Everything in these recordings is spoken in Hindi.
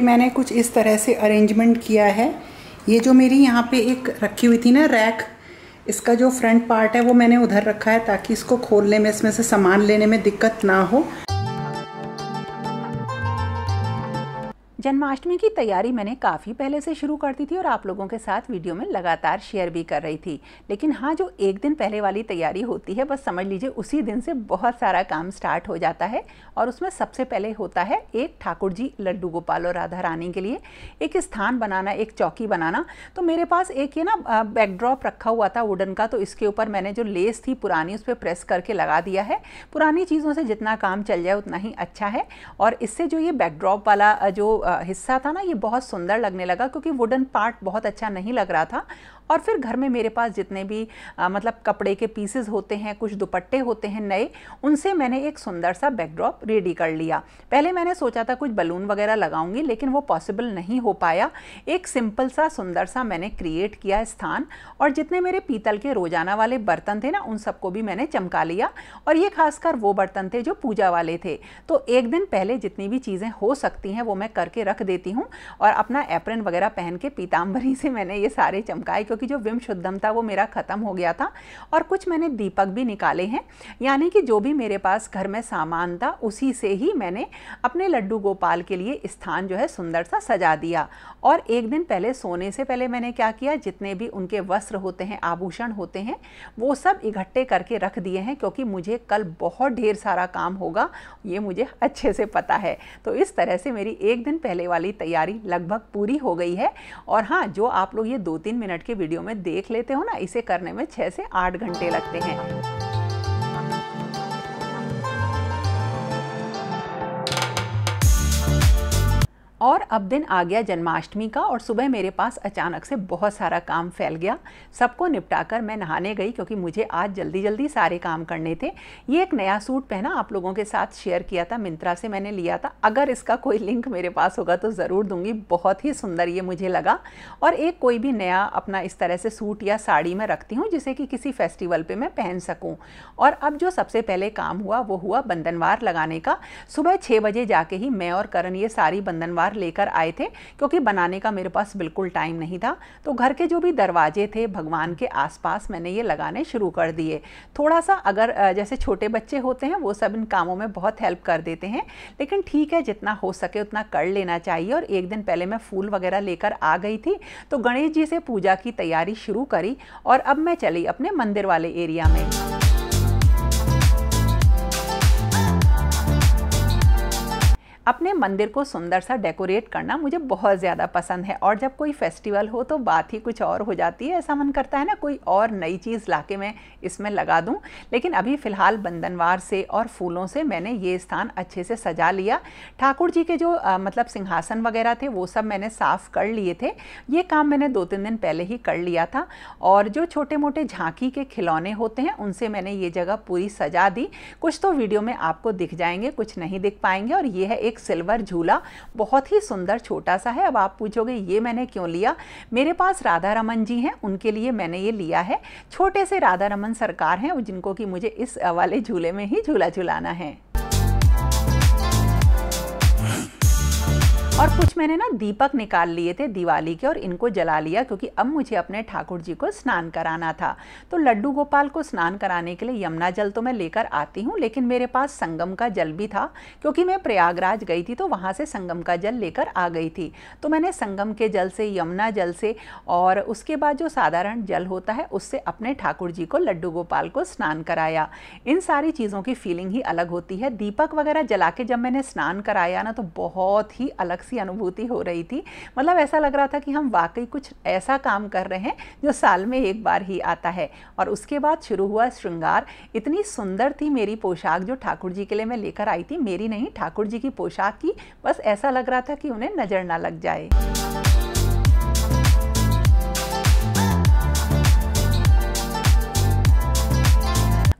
मैंने कुछ इस तरह से अरेंजमेंट किया है। ये जो मेरी यहाँ पे एक रखी हुई थी ना रैक, इसका जो फ्रंट पार्ट है वो मैंने उधर रखा है ताकि इसको खोलने में, इसमें से सामान लेने में दिक्कत ना हो। जन्माष्टमी की तैयारी मैंने काफ़ी पहले से शुरू कर दी थी और आप लोगों के साथ वीडियो में लगातार शेयर भी कर रही थी। लेकिन हाँ, जो एक दिन पहले वाली तैयारी होती है, बस समझ लीजिए उसी दिन से बहुत सारा काम स्टार्ट हो जाता है। और उसमें सबसे पहले होता है एक ठाकुर जी, लड्डू गोपाल और राधा रानी के लिए एक स्थान बनाना, एक चौकी बनाना। तो मेरे पास एक ये ना बैकड्रॉप रखा हुआ था वुडन का, तो इसके ऊपर मैंने जो लेस थी पुरानी उस पर प्रेस करके लगा दिया है। पुरानी चीज़ों से जितना काम चल जाए उतना ही अच्छा है। और इससे जो ये बैकड्रॉप वाला जो हिस्सा था ना, ये बहुत सुंदर लगने लगा, क्योंकि वुडन पार्ट बहुत अच्छा नहीं लग रहा था। और फिर घर में मेरे पास जितने भी मतलब कपड़े के पीसेस होते हैं, कुछ दुपट्टे होते हैं नए, उनसे मैंने एक सुंदर सा बैकड्रॉप रेडी कर लिया। पहले मैंने सोचा था कुछ बलून वगैरह लगाऊंगी, लेकिन वो पॉसिबल नहीं हो पाया। एक सिंपल सा सुंदर सा मैंने क्रिएट किया स्थान, और जितने मेरे पीतल के रोजाना वाले बर्तन थे ना, उन सबको भी मैंने चमका लिया। और ये खासकर वो बर्तन थे जो पूजा वाले थे। तो एक दिन पहले जितनी भी चीज़ें हो सकती हैं वो मैं करके रख देती हूँ। और अपना एप्रन वगैरह पहन के पीताम्बरी से मैंने ये सारे चमकाए, क्योंकि जो विम शुद्धम था वो मेरा ख़त्म हो गया था। और कुछ मैंने दीपक भी निकाले हैं, यानी कि जो भी मेरे पास घर में सामान था उसी से ही मैंने अपने लड्डू गोपाल के लिए स्थान जो है सुंदर सा सजा दिया। और एक दिन पहले सोने से पहले मैंने क्या किया, जितने भी उनके वस्त्र होते हैं, आभूषण होते हैं, वो सब इकट्ठे करके रख दिए हैं, क्योंकि मुझे कल बहुत ढेर सारा काम होगा, ये मुझे अच्छे से पता है। तो इस तरह से मेरी एक दिन पहले वाली तैयारी लगभग पूरी हो गई है। और हाँ, जो आप लोग ये 2-3 मिनट के वीडियो में देख लेते हो ना, इसे करने में 6 से 8 घंटे लगते हैं। और अब दिन आ गया जन्माष्टमी का, और सुबह मेरे पास अचानक से बहुत सारा काम फैल गया। सबको निपटाकर मैं नहाने गई, क्योंकि मुझे आज जल्दी जल्दी सारे काम करने थे। ये एक नया सूट पहना, आप लोगों के साथ शेयर किया था, मिंत्रा से मैंने लिया था। अगर इसका कोई लिंक मेरे पास होगा तो ज़रूर दूंगी, बहुत ही सुंदर ये मुझे लगा। और एक कोई भी नया अपना इस तरह से सूट या साड़ी में रखती हूँ, जिसे कि किसी फेस्टिवल पर मैं पहन सकूँ। और अब जो सबसे पहले काम हुआ वो हुआ बंधनवार लगाने का। सुबह 6 बजे जाके ही मैं और करण ये सारी बंधनवार लेकर आए थे, क्योंकि बनाने का मेरे पास बिल्कुल टाइम नहीं था। तो घर के जो भी दरवाजे थे भगवान के आसपास मैंने ये लगाने शुरू कर दिए। थोड़ा सा अगर जैसे छोटे बच्चे होते हैं वो सब इन कामों में बहुत हेल्प कर देते हैं, लेकिन ठीक है, जितना हो सके उतना कर लेना चाहिए। और एक दिन पहले मैं फूल वगैरह लेकर आ गई थी, तो गणेश जी से पूजा की तैयारी शुरू करी। और अब मैं चली अपने मंदिर वाले एरिया में। अपने मंदिर को सुंदर सा डेकोरेट करना मुझे बहुत ज़्यादा पसंद है, और जब कोई फेस्टिवल हो तो बात ही कुछ और हो जाती है। ऐसा मन करता है ना कोई और नई चीज़ लाके मैं इसमें लगा दूं। लेकिन अभी फ़िलहाल बंधनवार से और फूलों से मैंने ये स्थान अच्छे से सजा लिया। ठाकुर जी के जो मतलब सिंहासन वगैरह थे वो सब मैंने साफ़ कर लिए थे। ये काम मैंने 2-3 दिन पहले ही कर लिया था। और जो छोटे मोटे झांकी के खिलौने होते हैं उनसे मैंने ये जगह पूरी सजा दी। कुछ तो वीडियो में आपको दिख जाएंगे, कुछ नहीं दिख पाएंगे। और ये है एक सिल्वर झूला, बहुत ही सुंदर छोटा सा है। अब आप पूछोगे ये मैंने क्यों लिया, मेरे पास राधा रमन जी हैं, उनके लिए मैंने ये लिया है। छोटे से राधा रमन सरकार हैं, जिनको कि मुझे इस वाले झूले में ही झूला झुलाना है। और कुछ मैंने ना दीपक निकाल लिए थे दिवाली के, और इनको जला लिया, क्योंकि अब मुझे अपने ठाकुर जी को स्नान कराना था। तो लड्डू गोपाल को स्नान कराने के लिए यमुना जल तो मैं लेकर आती हूँ, लेकिन मेरे पास संगम का जल भी था, क्योंकि मैं प्रयागराज गई थी तो वहाँ से संगम का जल लेकर आ गई थी। तो मैंने संगम के जल से, यमुना जल से, और उसके बाद जो साधारण जल होता है उससे अपने ठाकुर जी को, लड्डू गोपाल को स्नान कराया। इन सारी चीज़ों की फीलिंग ही अलग होती है। दीपक वगैरह जला के जब मैंने स्नान कराया ना, तो बहुत ही अलग सी अनुभूति हो रही थी। मतलब ऐसा लग रहा था कि हम वाकई कुछ ऐसा काम कर रहे हैं जो साल में एक बार ही आता है। और उसके बाद शुरू हुआ श्रृंगार। इतनी सुंदर थी मेरी पोशाक जो ठाकुर जी के लिए मैं लेकर आई थी, मेरी नहीं, ठाकुर जी की पोशाक की। बस ऐसा लग रहा था कि उन्हें नजर ना लग जाए।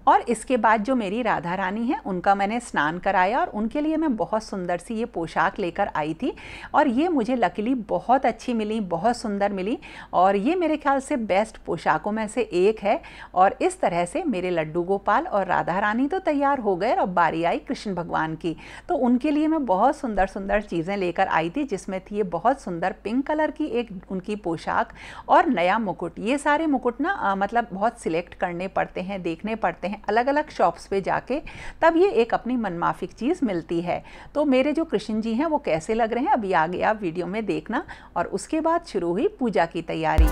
और इसके बाद जो मेरी राधा रानी है उनका मैंने स्नान कराया और उनके लिए मैं बहुत सुंदर सी ये पोशाक लेकर आई थी और ये मुझे लकीली बहुत अच्छी मिली, बहुत सुंदर मिली और ये मेरे ख्याल से बेस्ट पोशाकों में से एक है। और इस तरह से मेरे लड्डू गोपाल और राधा रानी तो तैयार हो गए और बारी आई कृष्ण भगवान की। तो उनके लिए मैं बहुत सुंदर सुंदर चीज़ें लेकर आई थी, जिसमें थी ये बहुत सुंदर पिंक कलर की एक उनकी पोशाक और नया मुकुट। ये सारे मुकुट ना मतलब बहुत सिलेक्ट करने पड़ते हैं, देखने पड़ते हैं अलग अलग शॉप्स पे जाके, तब ये एक अपनी मनमाफिक चीज़ मिलती है। तो मेरे जो कृष्ण जी हैं वो कैसे लग रहे हैं अभी आगे आप वीडियो में देखना। और उसके बाद शुरू हुई पूजा की तैयारी।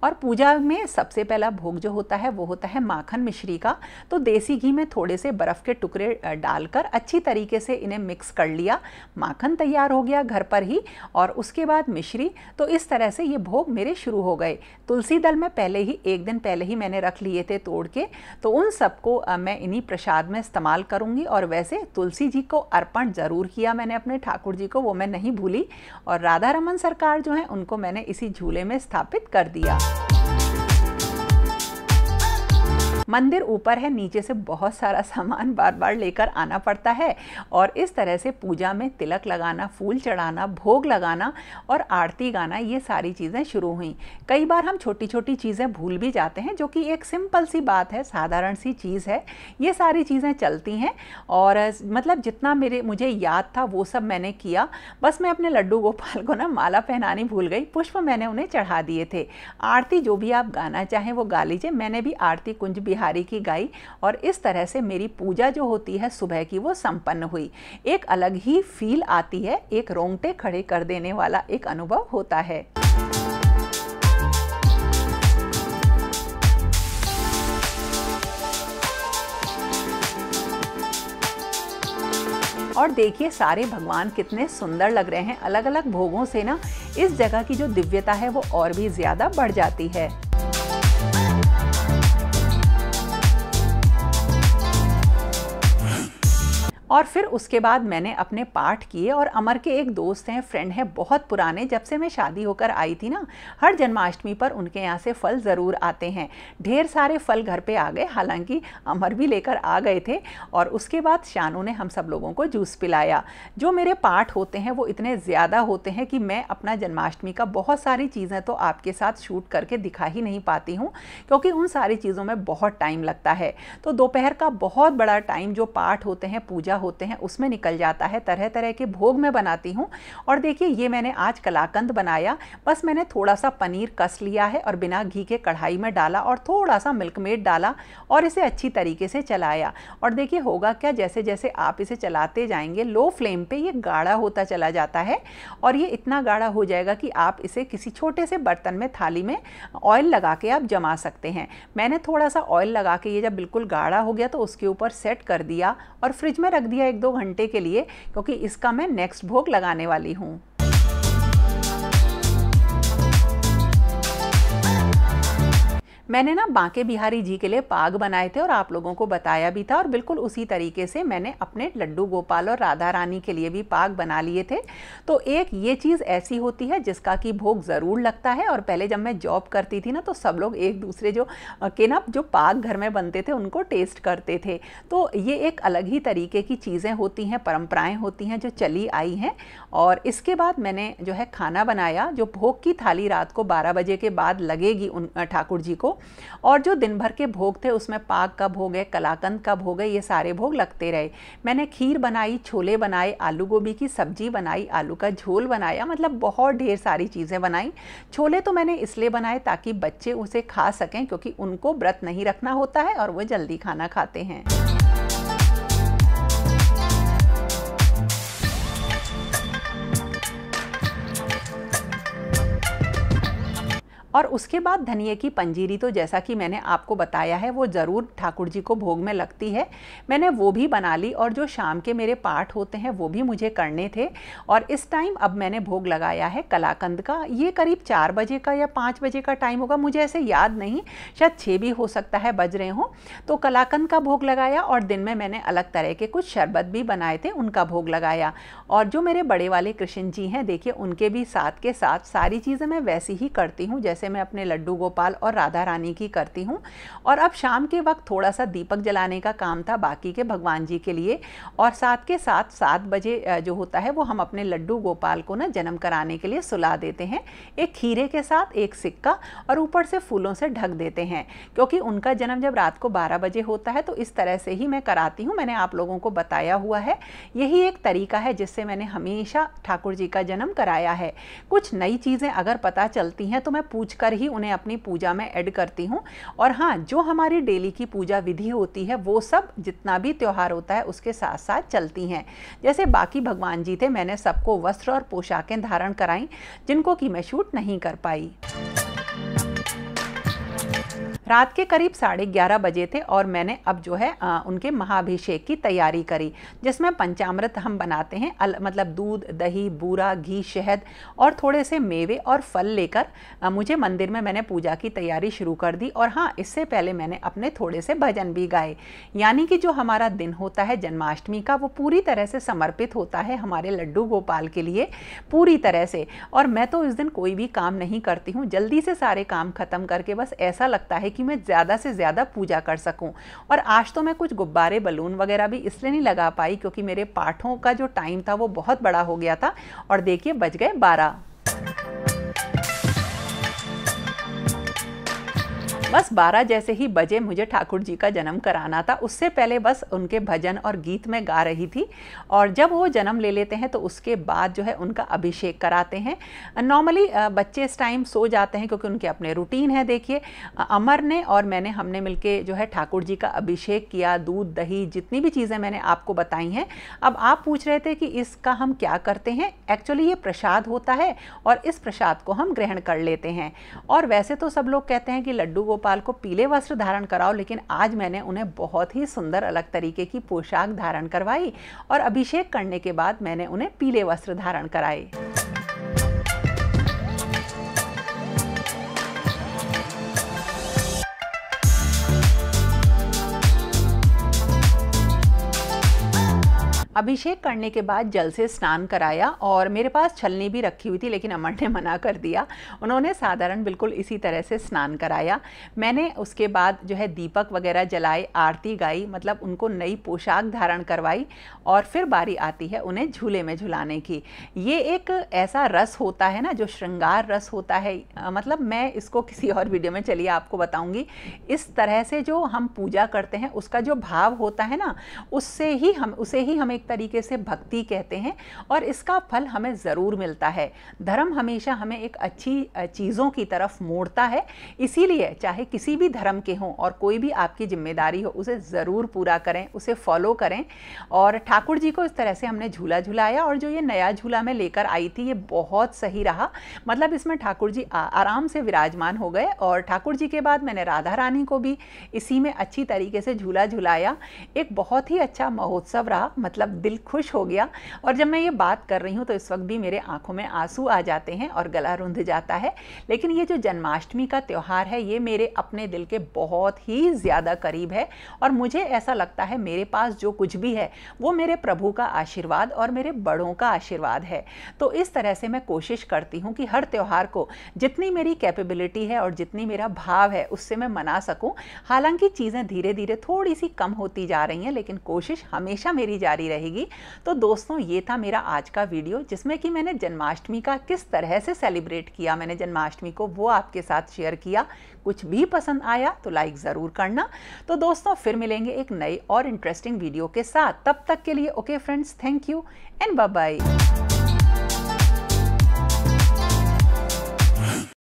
और पूजा में सबसे पहला भोग जो होता है वो होता है माखन मिश्री का। तो देसी घी में थोड़े से बर्फ़ के टुकड़े डालकर अच्छी तरीके से इन्हें मिक्स कर लिया। माखन तैयार हो गया घर पर ही और उसके बाद मिश्री। तो इस तरह से ये भोग मेरे शुरू हो गए। तुलसी दल में पहले ही एक दिन पहले ही मैंने रख लिए थे तोड़ के, तो उन सबको मैं इन्हीं प्रसाद में इस्तेमाल करूँगी। और वैसे तुलसी जी को अर्पण ज़रूर किया मैंने अपने ठाकुर जी को, वो मैं नहीं भूली। और राधा रमन सरकार जो हैं उनको मैंने इसी झूले में स्थापित कर दिया। मंदिर ऊपर है, नीचे से बहुत सारा सामान बार बार लेकर आना पड़ता है और इस तरह से पूजा में तिलक लगाना, फूल चढ़ाना, भोग लगाना और आरती गाना, ये सारी चीज़ें शुरू हुई। कई बार हम छोटी छोटी चीज़ें भूल भी जाते हैं, जो कि एक सिंपल सी बात है, साधारण सी चीज़ है। ये सारी चीज़ें चलती हैं और मतलब जितना मुझे याद था वो सब मैंने किया। बस मैं अपने लड्डू गोपाल को ना माला पहनानी भूल गई, पुष्प मैंने उन्हें चढ़ा दिए थे। आरती जो भी आप गाना चाहें वो गा लीजिए। मैंने भी आरती कुंज बिहारी की गाई और इस तरह से मेरी पूजा जो होती है सुबह की वो संपन्न हुई। एक अलग ही फील आती है, एक रोंगटे खड़े कर देने वाला एक अनुभव होता है। और देखिए सारे भगवान कितने सुंदर लग रहे हैं। अलग अलग भोगों से ना इस जगह की जो दिव्यता है वो और भी ज़्यादा बढ़ जाती है। और फिर उसके बाद मैंने अपने पाठ किए और अमर के एक दोस्त हैं, फ्रेंड हैं बहुत पुराने, जब से मैं शादी होकर आई थी ना, हर जन्माष्टमी पर उनके यहाँ से फल ज़रूर आते हैं। ढेर सारे फल घर पे आ गए, हालांकि अमर भी लेकर आ गए थे। और उसके बाद शानू ने हम सब लोगों को जूस पिलाया। जो मेरे पाठ होते हैं वो इतने ज़्यादा होते हैं कि मैं अपना जन्माष्टमी का बहुत सारी चीज़ें तो आपके साथ शूट करके दिखा ही नहीं पाती हूँ, क्योंकि उन सारी चीज़ों में बहुत टाइम लगता है। तो दोपहर का बहुत बड़ा टाइम जो पाठ होते हैं, पूजा होते हैं, उसमें निकल जाता है। तरह तरह के भोग मैं बनाती हूँ। और देखिए ये मैंने आज कलाकंद बनाया। बस मैंने थोड़ा सा पनीर कस लिया है और बिना घी के कढ़ाई में डाला और थोड़ा सा मिल्क मेड डाला और इसे अच्छी तरीके से चलाया। और देखिए होगा क्या, जैसे जैसे आप इसे चलाते जाएंगे लो फ्लेम पे ये गाढ़ा होता चला जाता है और ये इतना गाढ़ा हो जाएगा कि आप इसे किसी छोटे से बर्तन में, थाली में ऑयल लगा के आप जमा सकते हैं। मैंने थोड़ा सा ऑयल लगा के ये जब बिल्कुल गाढ़ा हो गया तो उसके ऊपर सेट कर दिया और फ्रिज में रख दिया 1-2 घंटे के लिए, क्योंकि इसका मैं नेक्स्ट भोग लगाने वाली हूँ। मैंने ना बांके बिहारी जी के लिए पाग बनाए थे और आप लोगों को बताया भी था, और बिल्कुल उसी तरीके से मैंने अपने लड्डू गोपाल और राधा रानी के लिए भी पाग बना लिए थे। तो एक ये चीज़ ऐसी होती है जिसका कि भोग ज़रूर लगता है। और पहले जब मैं जॉब करती थी ना तो सब लोग एक दूसरे जो पाग घर में बनते थे उनको टेस्ट करते थे। तो ये एक अलग ही तरीके की चीज़ें होती हैं, परंपराएँ होती हैं जो चली आई हैं। और इसके बाद मैंने जो है खाना बनाया, जो भोग की थाली रात को 12 बजे के बाद लगेगी उन ठाकुर जी को। और जो दिन भर के भोग थे उसमें पाग का भोग है, कलाकंद का भोग है, ये सारे भोग लगते रहे। मैंने खीर बनाई, छोले बनाए, आलू गोभी की सब्जी बनाई, आलू का झोल बनाया, मतलब बहुत ढेर सारी चीज़ें बनाई। छोले तो मैंने इसलिए बनाए ताकि बच्चे उसे खा सकें, क्योंकि उनको व्रत नहीं रखना होता है और वो जल्दी खाना खाते हैं। और उसके बाद धनिये की पंजीरी, तो जैसा कि मैंने आपको बताया है वो ज़रूर ठाकुर जी को भोग में लगती है। मैंने वो भी बना ली। और जो शाम के मेरे पाठ होते हैं वो भी मुझे करने थे। और इस टाइम अब मैंने भोग लगाया है कलाकंद का। ये करीब 4 बजे का या 5 बजे का टाइम होगा, मुझे ऐसे याद नहीं, शायद 6 भी हो सकता है बज रहे हों। तो कलाकंद का भोग लगाया और दिन में मैंने अलग तरह के कुछ शरबत भी बनाए थे, उनका भोग लगाया। और जो मेरे बड़े वाले कृष्ण जी हैं, देखिए उनके भी साथ के साथ सारी चीज़ें मैं वैसी ही करती हूँ जैसे जैसे मैं अपने लड्डू गोपाल और राधा रानी की करती हूँ। और अब शाम के वक्त थोड़ा सा दीपक जलाने का काम था बाकी के भगवान जी के लिए, और साथ के साथ 7 बजे जो होता है वो हम अपने लड्डू गोपाल को ना जन्म कराने के लिए सुला देते हैं, एक खीरे के साथ एक सिक्का और ऊपर से फूलों से ढक देते हैं, क्योंकि उनका जन्म जब रात को 12 बजे होता है तो इस तरह से ही मैं कराती हूँ। मैंने आप लोगों को बताया हुआ है, यही एक तरीका है जिससे मैंने हमेशा ठाकुर जी का जन्म कराया है। कुछ नई चीज़ें अगर पता चलती हैं तो मैं पूछकर ही उन्हें अपनी पूजा में ऐड करती हूँ। और हाँ, जो हमारी डेली की पूजा विधि होती है वो सब जितना भी त्यौहार होता है उसके साथ साथ चलती हैं। जैसे बाकी भगवान जी थे, मैंने सबको वस्त्र और पोशाकें धारण कराई जिनको कि मैं शूट नहीं कर पाई। रात के करीब 11:30 बजे थे और मैंने अब जो है उनके महाअभिषेक की तैयारी करी, जिसमें पंचामृत हम बनाते हैं, मतलब दूध, दही, बूरा, घी, शहद और थोड़े से मेवे और फल लेकर मुझे मंदिर में मैंने पूजा की तैयारी शुरू कर दी। और हाँ, इससे पहले मैंने अपने थोड़े से भजन भी गाए। यानी कि जो हमारा दिन होता है जन्माष्टमी का वो पूरी तरह से समर्पित होता है हमारे लड्डू गोपाल के लिए, पूरी तरह से। और मैं तो इस दिन कोई भी काम नहीं करती हूँ, जल्दी से सारे काम खत्म करके बस ऐसा लगता है कि मैं ज़्यादा से ज़्यादा पूजा कर सकूं। और आज तो मैं कुछ गुब्बारे, बलून वगैरह भी इसलिए नहीं लगा पाई क्योंकि मेरे पाठों का जो टाइम था वो बहुत बड़ा हो गया था। और देखिए बज गए 12। बस 12 जैसे ही बजे मुझे ठाकुर जी का जन्म कराना था। उससे पहले बस उनके भजन और गीत में गा रही थी, और जब वो जन्म ले लेते हैं तो उसके बाद जो है उनका अभिषेक कराते हैं। नॉर्मली बच्चे इस टाइम सो जाते हैं क्योंकि उनके अपने रूटीन है। देखिए, अमर ने और मैंने हमने मिलके जो है ठाकुर जी का अभिषेक किया, दूध, दही, जितनी भी चीज़ें मैंने आपको बताई हैं। अब आप पूछ रहे थे कि इसका हम क्या करते हैं। एक्चुअली ये प्रसाद होता है और इस प्रसाद को हम ग्रहण कर लेते हैं। और वैसे तो सब लोग कहते हैं कि लड्डू गोपाल को पीले वस्त्र धारण कराओ, लेकिन आज मैंने उन्हें बहुत ही सुंदर अलग तरीके की पोशाक धारण करवाई और अभिषेक करने के बाद मैंने उन्हें पीले वस्त्र धारण कराए। अभिषेक करने के बाद जल से स्नान कराया और मेरे पास छलनी भी रखी हुई थी, लेकिन अमर ने मना कर दिया। उन्होंने साधारण बिल्कुल इसी तरह से स्नान कराया। मैंने उसके बाद जो है दीपक वगैरह जलाए, आरती गाई, मतलब उनको नई पोशाक धारण करवाई। और फिर बारी आती है उन्हें झूले में झुलाने की। ये एक ऐसा रस होता है ना, जो श्रृंगार रस होता है, मतलब मैं इसको किसी और वीडियो में चलिए आपको बताऊंगी। इस तरह से जो हम पूजा करते हैं उसका जो भाव होता है ना, उसे ही हम एक तरीके से भक्ति कहते हैं, और इसका फल हमें ज़रूर मिलता है। धर्म हमेशा हमें एक अच्छी चीज़ों की तरफ मोड़ता है, इसीलिए चाहे किसी भी धर्म के हों और कोई भी आपकी जिम्मेदारी हो, उसे ज़रूर पूरा करें, उसे फॉलो करें। और ठाकुर जी को इस तरह से हमने झूला झुलाया, और जो ये नया झूला मैं लेकर आई थी ये बहुत सही रहा। मतलब इसमें ठाकुर जी आराम से विराजमान हो गए, और ठाकुर जी के बाद मैंने राधा रानी को भी इसी में अच्छी तरीके से झूला झुलाया। एक बहुत ही अच्छा महोत्सव रहा, मतलब दिल खुश हो गया। और जब मैं ये बात कर रही हूँ तो इस वक्त भी मेरे आंखों में आंसू आ जाते हैं और गला रुंध जाता है। लेकिन ये जो जन्माष्टमी का त्यौहार है ये मेरे अपने दिल के बहुत ही ज़्यादा करीब है, और मुझे ऐसा लगता है मेरे पास जो कुछ भी है वो मेरे प्रभु का आशीर्वाद और मेरे बड़ों का आशीर्वाद है। तो इस तरह से मैं कोशिश करती हूँ कि हर त्यौहार को जितनी मेरी कैपेबिलिटी है और जितनी मेरा भाव है उससे मैं मना सकूँ। हालांकि चीज़ें धीरे धीरे थोड़ी सी कम होती जा रही हैं, लेकिन कोशिश हमेशा मेरी जारी रहेगी। तो दोस्तों, ये था मेरा आज का वीडियो जिसमें कि मैंने जन्माष्टमी का किस तरह से सेलिब्रेट किया, मैंने जन्माष्टमी को वो आपके साथ शेयर किया। कुछ भी पसंद आया तो लाइक ज़रूर करना। तो दोस्तों, फिर मिलेंगे एक नई और इंटरेस्टिंग वीडियो के साथ। तब तक के लिए okay friends, thank you and bye bye.